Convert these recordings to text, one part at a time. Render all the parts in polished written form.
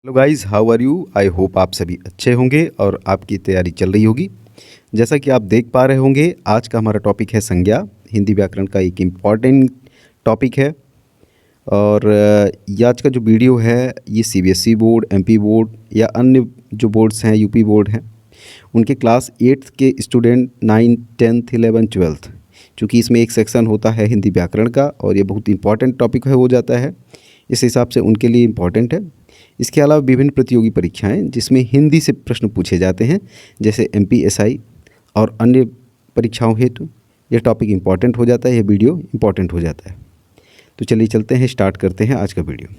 Hello guys, how are you. I hope आप सभी अच्छे होंगे और आपकी तैयारी चल रही होगी। जैसा कि आप देख पा रहे होंगे, आज का हमारा टॉपिक है संज्ञा। हिंदी व्याकरण का एक इम्पॉर्टेंट टॉपिक है। और ये आज का जो वीडियो है ये सीबीएसई बोर्ड, एमपी बोर्ड या अन्य जो बोर्ड्स हैं, यूपी बोर्ड हैं, उनके क्लास 8th के student 9th 10th 11th 12th, चूँकि इसमें एक सेक्शन होता है हिंदी व्याकरण का और ये बहुत इंपॉर्टेंट टॉपिक हो जाता है, इस हिसाब से उनके लिए इम्पॉर्टेंट है। इसके अलावा विभिन्न प्रतियोगी परीक्षाएं जिसमें हिंदी से प्रश्न पूछे जाते हैं, जैसे एमपीएसआई और अन्य परीक्षाओं हेतु यह टॉपिक इम्पॉर्टेंट हो जाता है, यह वीडियो इम्पॉर्टेंट हो जाता है। तो चलिए चलते हैं, स्टार्ट करते हैं आज का वीडियो।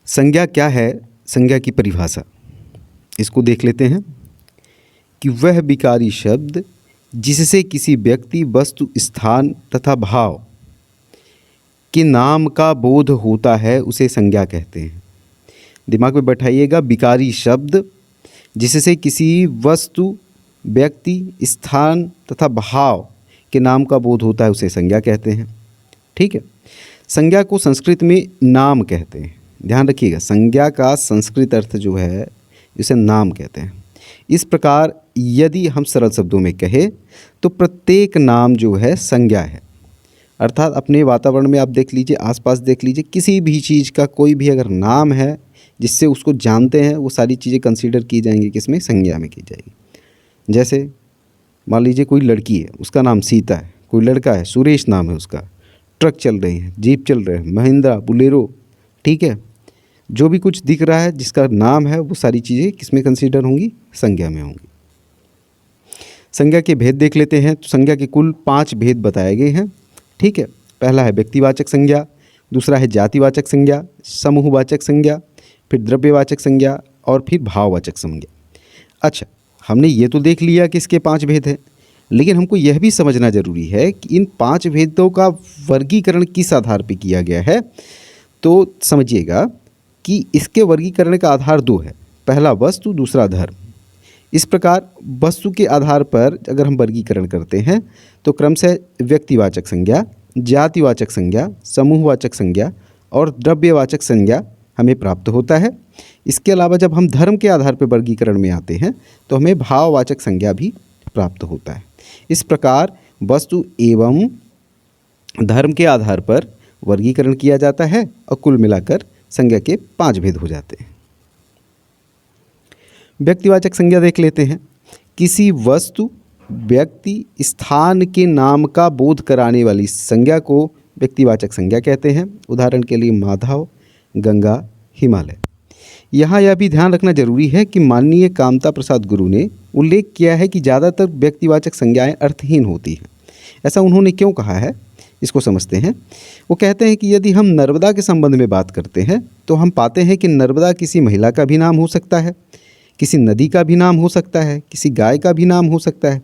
संज्ञा क्या है? संज्ञा की परिभाषा इसको देख लेते हैं कि वह विकारी शब्द जिससे किसी व्यक्ति, वस्तु, स्थान तथा भाव के नाम का बोध होता है उसे संज्ञा कहते हैं। दिमाग में बैठाइएगा, विकारी शब्द जिससे किसी वस्तु, व्यक्ति, स्थान तथा भाव के नाम का बोध होता है उसे संज्ञा कहते हैं। ठीक है। संज्ञा को संस्कृत में नाम कहते हैं। ध्यान रखिएगा, संज्ञा का संस्कृत अर्थ जो है इसे नाम कहते हैं। इस प्रकार यदि हम सरल शब्दों में कहें तो प्रत्येक नाम जो है संज्ञा है। अर्थात अपने वातावरण में आप देख लीजिए, आसपास देख लीजिए, किसी भी चीज़ का कोई भी अगर नाम है जिससे उसको जानते हैं, वो सारी चीज़ें कंसीडर की जाएंगी, किसमें? संज्ञा में की जाएगी। जैसे मान लीजिए कोई लड़की है, उसका नाम सीता है। कोई लड़का है, सुरेश नाम है उसका। ट्रक चल रही है, जीप चल रहे हैं, महिंद्रा, बुलेरो, ठीक है। जो भी कुछ दिख रहा है जिसका नाम है वो सारी चीज़ें किसमें कंसीडर होंगी? संज्ञा में होंगी। संज्ञा के भेद देख लेते हैं। तो संज्ञा के कुल 5 भेद बताए गए हैं। ठीक है। पहला है व्यक्तिवाचक संज्ञा, दूसरा है जातिवाचक संज्ञा, समूहवाचक संज्ञा, फिर द्रव्यवाचक संज्ञा और फिर भाववाचक संज्ञा। अच्छा, हमने ये तो देख लिया कि इसके 5 भेद हैं, लेकिन हमको यह भी समझना जरूरी है कि इन 5 भेदों का वर्गीकरण किस आधार पर किया गया है। तो समझिएगा कि इसके वर्गीकरण का आधार 2 है। पहला वस्तु, दूसरा धर्म। इस प्रकार वस्तु के आधार पर अगर हम वर्गीकरण करते हैं तो क्रमशः व्यक्तिवाचक संज्ञा, जातिवाचक संज्ञा, समूहवाचक संज्ञा और द्रव्यवाचक संज्ञा हमें प्राप्त होता है। इसके अलावा जब हम धर्म के आधार पर वर्गीकरण में आते हैं तो हमें भाववाचक संज्ञा भी प्राप्त होता है। इस प्रकार वस्तु एवं धर्म के आधार पर वर्गीकरण किया जाता है और कुल मिलाकर संज्ञा के 5 भेद हो जाते हैं। व्यक्तिवाचक संज्ञा देख लेते हैं। किसी वस्तु, व्यक्ति, स्थान के नाम का बोध कराने वाली संज्ञा को व्यक्तिवाचक संज्ञा कहते हैं। उदाहरण के लिए माधव, गंगा, हिमालय। यहाँ यह भी ध्यान रखना जरूरी है कि माननीय कामता प्रसाद गुरु ने उल्लेख किया है कि ज़्यादातर व्यक्तिवाचक संज्ञाएं अर्थहीन होती हैं। ऐसा उन्होंने क्यों कहा है, इसको समझते हैं। वो कहते हैं कि यदि हम नर्मदा के संबंध में बात करते हैं तो हम पाते हैं कि नर्मदा किसी महिला का भी नाम हो सकता है, किसी नदी का भी नाम हो सकता है, किसी गाय का भी नाम हो सकता है।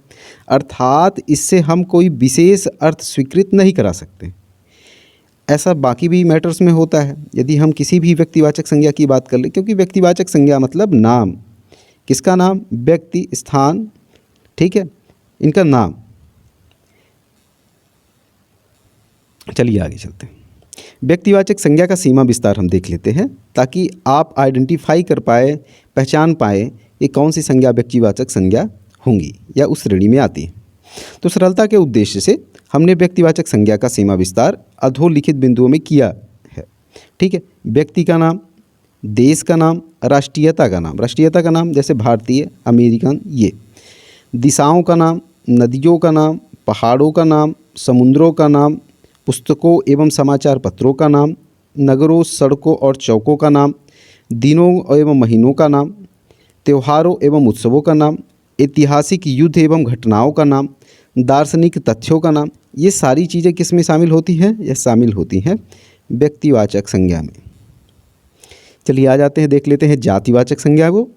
अर्थात इससे हम कोई विशेष अर्थ स्वीकृत नहीं करा सकते। ऐसा बाकी भी मैटर्स में होता है। यदि हम किसी भी व्यक्तिवाचक संज्ञा की बात कर लें, क्योंकि व्यक्तिवाचक संज्ञा मतलब नाम। किसका नाम? व्यक्ति, स्थान, ठीक है, इनका नाम। चलिए आगे चलते हैं। व्यक्तिवाचक संज्ञा का सीमा विस्तार हम देख लेते हैं ताकि आप आइडेंटिफाई कर पाए, पहचान पाए कि कौन सी संज्ञा व्यक्तिवाचक संज्ञा होंगी या उस श्रेणी में आती है। तो सरलता के उद्देश्य से हमने व्यक्तिवाचक संज्ञा का सीमा विस्तार अधोलिखित बिंदुओं में किया है। ठीक है। व्यक्ति का नाम, देश का नाम, राष्ट्रीयता का नाम। राष्ट्रीयता का नाम जैसे भारतीय, अमेरिकन, ये। दिशाओं का नाम, नदियों का नाम, पहाड़ों का नाम, समुद्रों का नाम, पुस्तकों एवं समाचार पत्रों का नाम, नगरों, सड़कों और चौकों का नाम, दिनों एवं महीनों का नाम, त्योहारों एवं उत्सवों का नाम, ऐतिहासिक युद्ध एवं घटनाओं का नाम, दार्शनिक तथ्यों का नाम। ये सारी चीज़ें किस में शामिल होती हैं? यह शामिल होती हैं व्यक्तिवाचक संज्ञा में। चलिए आ जाते हैं, देख लेते हैं जातिवाचक संज्ञा को।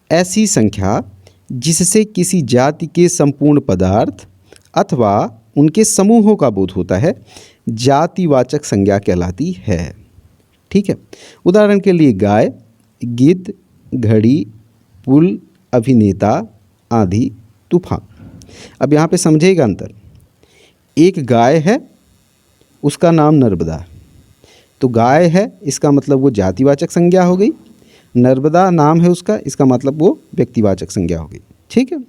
ऐसी संख्या जिससे किसी जाति के संपूर्ण पदार्थ अथवा उनके समूहों का बोध होता है जातिवाचक संज्ञा कहलाती है। ठीक है। उदाहरण के लिए गाय, गिद्ध, घड़ी, पुल, अभिनेता, आंधी, तूफान। अब यहाँ पे समझिएगा अंतर। एक गाय है, उसका नाम नर्मदा है। तो गाय है, इसका मतलब वो जातिवाचक संज्ञा हो गई। नर्मदा नाम है उसका, इसका मतलब वो व्यक्तिवाचक संज्ञा हो गई। ठीक है,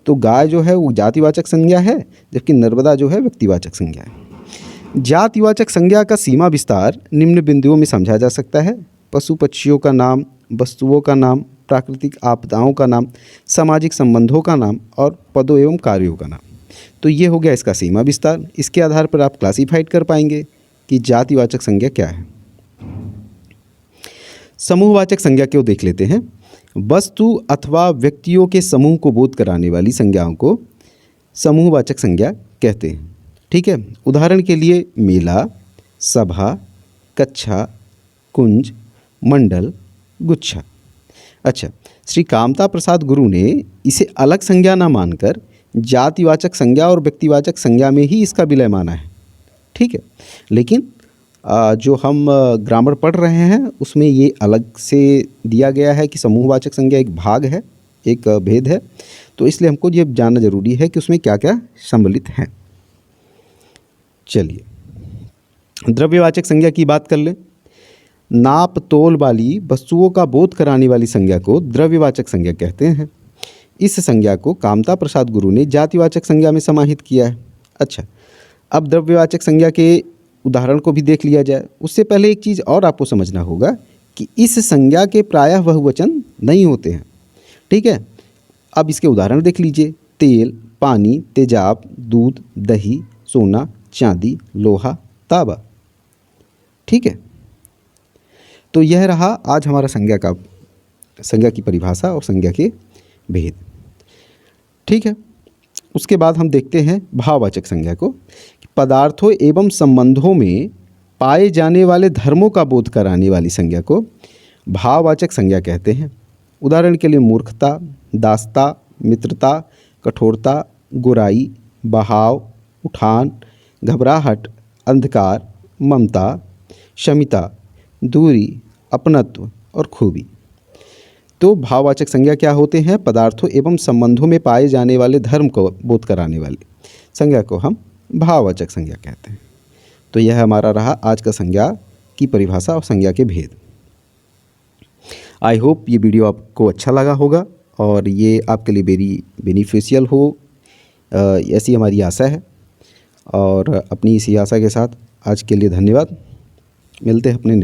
तो गाय जो है वो जातिवाचक संज्ञा है, जबकि नर्मदा जो है व्यक्तिवाचक संज्ञा है। जातिवाचक संज्ञा का सीमा विस्तार निम्न बिंदुओं में समझा जा सकता है: पशु पक्षियों का नाम, वस्तुओं का नाम, प्राकृतिक आपदाओं का नाम, सामाजिक संबंधों का नाम और पदों एवं कार्यों का नाम। तो ये हो गया इसका सीमा विस्तार। इसके आधार पर आप क्लासीफाइड कर पाएंगे कि जातिवाचक संज्ञा क्या है। समूहवाचक संज्ञा को देख लेते हैं। वस्तु अथवा व्यक्तियों के समूह को बोध कराने वाली संज्ञाओं को समूहवाचक संज्ञा कहते हैं। ठीक है, उदाहरण के लिए मेला, सभा, कक्षा, कुंज, मंडल, गुच्छा। अच्छा, श्री कामता प्रसाद गुरु ने इसे अलग संज्ञा ना मानकर जातिवाचक संज्ञा और व्यक्तिवाचक संज्ञा में ही इसका विलय माना है। ठीक है, लेकिन जो हम ग्रामर पढ़ रहे हैं उसमें ये अलग से दिया गया है कि समूहवाचक संज्ञा एक भाग है, एक भेद है, तो इसलिए हमको ये जानना जरूरी है कि उसमें क्या क्या सम्मिलित हैं। चलिए, द्रव्यवाचक संज्ञा की बात कर लें। नाप तोल वाली वस्तुओं का बोध कराने वाली संज्ञा को द्रव्यवाचक संज्ञा कहते हैं। इस संज्ञा को कामता प्रसाद गुरु ने जातिवाचक संज्ञा में समाहित किया है। अच्छा, अब द्रव्यवाचक संज्ञा के उदाहरण को भी देख लिया जाए। उससे पहले एक चीज़ और आपको समझना होगा कि इस संज्ञा के प्रायः बहुवचन नहीं होते हैं। ठीक है, अब इसके उदाहरण देख लीजिए: तेल, पानी, तेजाब, दूध, दही, सोना, चांदी, लोहा, तांबा। ठीक है, तो यह रहा आज हमारा संज्ञा की परिभाषा और संज्ञा के भेद। ठीक है, उसके बाद हम देखते हैं भाववाचक संज्ञा को। पदार्थों एवं संबंधों में पाए जाने वाले धर्मों का बोध कराने वाली संज्ञा को भाववाचक संज्ञा कहते हैं। उदाहरण के लिए मूर्खता, दासता, मित्रता, कठोरता, गुराई, बहाव, उठान, घबराहट, अंधकार, ममता, क्षमिता, दूरी, अपनत्व और खूबी। तो भाववाचक संज्ञा क्या होते हैं? पदार्थों एवं संबंधों में पाए जाने वाले धर्म को बोध कराने वाली संज्ञा को हम भाववाचक संज्ञा कहते हैं। तो यह हमारा रहा आज का संज्ञा की परिभाषा और संज्ञा के भेद। आई होप ये वीडियो आपको अच्छा लगा होगा और ये आपके लिए वेरी बेनिफिशियल हो, ऐसी हमारी आशा है। और अपनी इसी आशा के साथ आज के लिए धन्यवाद। मिलते हैं अपने